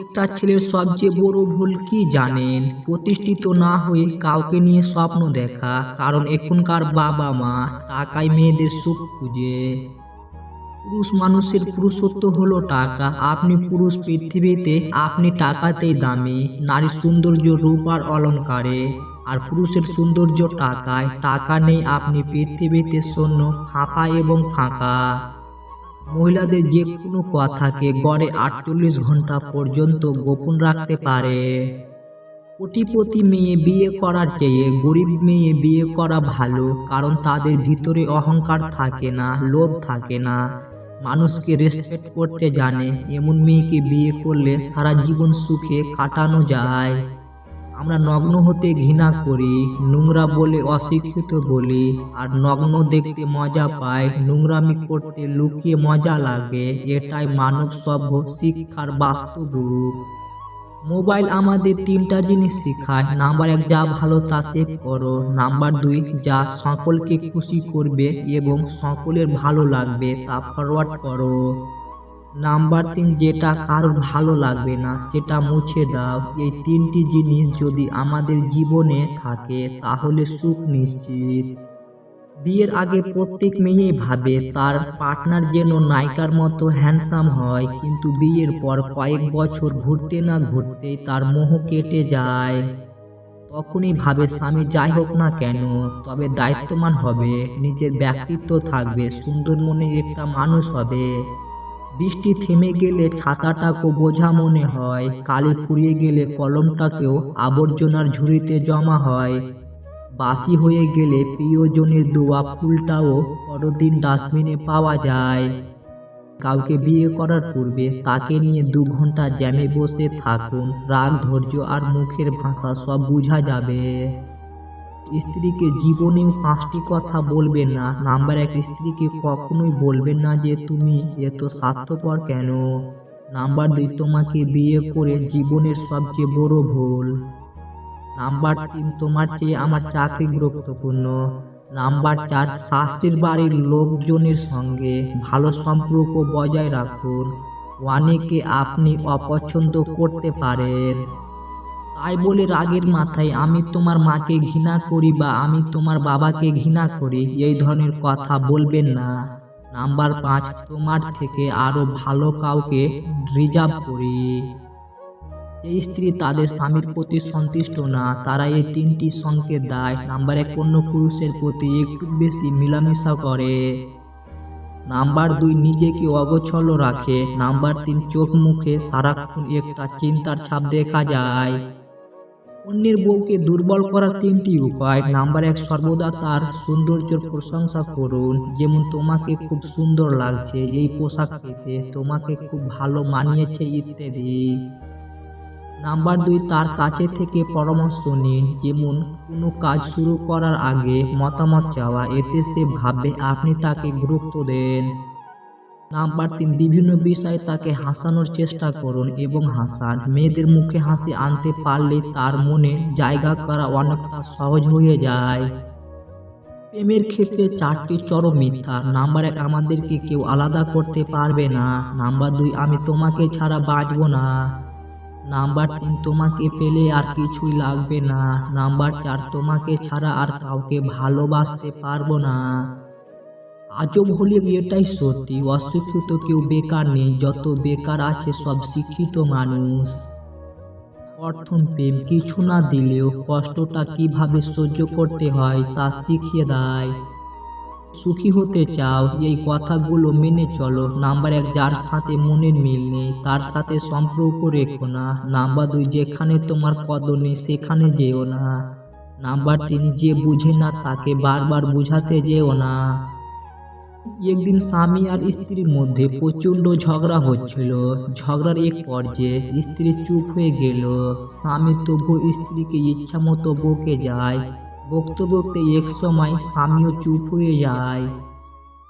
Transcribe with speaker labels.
Speaker 1: একটা ছেলের সবচেয়ে বড় ভুল কি জানেন? প্রতিষ্ঠিত না হয়ে কাউকে নিয়ে স্বপ্ন দেখা। কারণ এখনকার বাবা মা টাকায় মেয়েদের সুখ খুঁজে। পুরুষ মানুষের পুরুষত্ব হলো টাকা। আপনি পুরুষ পৃথিবীতে, আপনি টাকাতেই দামি। নারীর সৌন্দর্য রূপ আর অলংকারে, আর পুরুষের সৌন্দর্য টাকায়। টাকা নেই আপনি পৃথিবীতে শূন্য, ফাঁপা এবং ফাঁকা। মহিলাদের যে কোনো কথাকে গড়ে 48 ঘন্টা পর্যন্ত গোপন রাখতে পারে। কোটিপতি মেয়ে বিয়ে করার চেয়ে গরিব মেয়ে বিয়ে করা ভালো, কারণ তাদের ভিতরে অহংকার থাকে না, লোভ থাকে না, মানুষকে রেসপেক্ট করতে জানে। এমন মেয়েকে বিয়ে করলে সারা জীবন সুখে কাটানো যায়। আমরা নগ্ন হতে ঘৃণা করি, নোংরা বলে অশিক্ষিত বলি, আর নগ্ন দেখতে মজা পাই, নোংরামি করতে লুকিয়ে মজা লাগে। এটাই মানব সভ্য শিক্ষার বাস্তব রূপ। মোবাইল আমাদের তিনটা জিনিস শেখায়। নাম্বার 1, যা ভালো তা সেভ করো। নাম্বার 2, যা সকলকে খুশি করবে এবং সকলের ভালো লাগবে তা ফরওয়ার্ড করো। নাম্বার 3, যেটা কারোর ভালো লাগবে না সেটা মুছে দাও। এই তিনটি জিনিস যদি আমাদের জীবনে থাকে তাহলে সুখ নিশ্চিত। বিয়ের আগে প্রত্যেক মেয়েই ভাবে তার পার্টনার যেন নায়িকার মতো হ্যান্ডসাম হয়, কিন্তু বিয়ের পর কয়েক বছর ঘুরতে না ঘুরতেই তার মোহ কেটে যায়। তখনই ভাবে স্বামী যাই হোক না কেন, তবে দায়িত্ববান হবে, নিজের ব্যক্তিত্ব থাকবে, সুন্দর মনের একটা মানুষ হবে। বৃষ্টি থেমে গেলে ছাতাটাকেও বোঝা মনে হয়, কালি ফুরিয়ে গেলে কলমটাকেও আবর্জনার ঝুড়িতে জমা হয়। বাসি হয়ে গেলে প্রিয়জনের দোয়া ফুলটাও পরদিন ডাস্টবিনে পাওয়া যায়। কাউকে বিয়ে করার পূর্বে তাকে নিয়ে 2 ঘন্টা জ্যামে বসে থাকুন। রাগ, ধৈর্য আর মুখের ভাষা সব বোঝা যাবে। স্ত্রীকে জীবনেও 5টি কথা বলবেন না। নাম্বার 1, স্ত্রীকে কখনোই বলবেন না যে তুমি এত স্বার্থপর কেন। নাম্বার 2, তোমাকে বিয়ে করে জীবনের সবচেয়ে বড় ভুল। নাম্বার 3, তোমার চেয়ে আমার চাকরি গুরুত্বপূর্ণ। নাম্বার 4, শাশুড়ির বাড়ির লোকজনের সঙ্গে ভালো সম্পর্ক বজায় রাখুন। অনেকে আপনি অপছন্দ করতে পারেন, তাই বলে রাগের মাথায় আমি তোমার মাকে ঘৃণা করি বা আমি তোমার বাবাকে ঘৃণা করি এই ধরনের কথা বলবেন না। নাম্বার 5, তোমার থেকে আরো ভালো কাউকে রিজার্ভ করি। যে স্ত্রী তাদের স্বামীর প্রতি সন্তুষ্ট না, তারা এই 3টি সংকেত দেয়। নাম্বার 1, অন্য পুরুষের প্রতি একটু বেশি মেলামেশা করে। নাম্বার 2, নিজেকে অগোছালো রাখে। নাম্বার 3, চোখ মুখে সারাক্ষণ একটা চিন্তার ছাপ দেখা যায়। অন্যের বউকে দুর্বল করার 3টি উপায়। নাম্বার 1, সর্বদা তার সৌন্দর্যের প্রশংসা করুন, যেমন তোমাকে খুব সুন্দর লাগছে এই পোশাকটিতে, তোমাকে খুব ভালো মানিয়েছে ইত্যাদি। নাম্বার 2, তার কাছে থেকে পরামর্শ নিন, যেমন কোনো কাজ শুরু করার আগে মতামত চাওয়া, এতে সে ভাববে আপনি তাকে গুরুত্ব দেন। নাম্বার 3, বিভিন্ন বিষয়ে তাকে হাসানোর চেষ্টা করুন এবং হাসান। মেয়েদের মুখে হাসি আনতে পারলে তার মনে জায়গা করা অনেকটা সহজ হয়ে যায়। প্রেমের ক্ষেত্রে 4টি চরম মিথ্যা। নাম্বার 1, আমাদেরকে কেউ আলাদা করতে পারবে না। নাম্বার 2, আমি তোমাকে ছাড়া বাঁচব না। নাম্বার 3, তোমাকে পেলে আর কিছুই লাগবে না। নাম্বার 4, তোমাকে ছাড়া আর কাউকে ভালোবাসতে পারবো না। আজব হলেও এটাই সত্যি, অশিক্ষিত কেউ বেকার নেই, যত বেকার আছে সব শিক্ষিত মানুষ। প্রথম প্রেম কিছু না দিলেও কষ্টটা কিভাবে সহ্য করতে হয় তা শিখিয়ে দেয়। সুখী হতে চাও, এই কথাগুলো মেনে চলো। নাম্বার 1, যার সাথে মনের মিল নেই তার সাথে সম্পর্ক রেখো না। নাম্বার 2, যেখানে তোমার কদর নেই সেখানে যেও না। নাম্বার 3, যে বুঝে না তাকে বারবার বুঝাতে যেও না। একদিন স্বামী আর স্ত্রীর মধ্যে প্রচন্ড ঝগড়া হচ্ছিল। ঝগড়ার এক পর্যায়ে স্ত্রী চুপ হয়ে গেল। স্বামী তবু স্ত্রীকে ইচ্ছা মতো বকে যায়। বকতে বকতে এক সময় স্বামীও চুপ হয়ে যায়।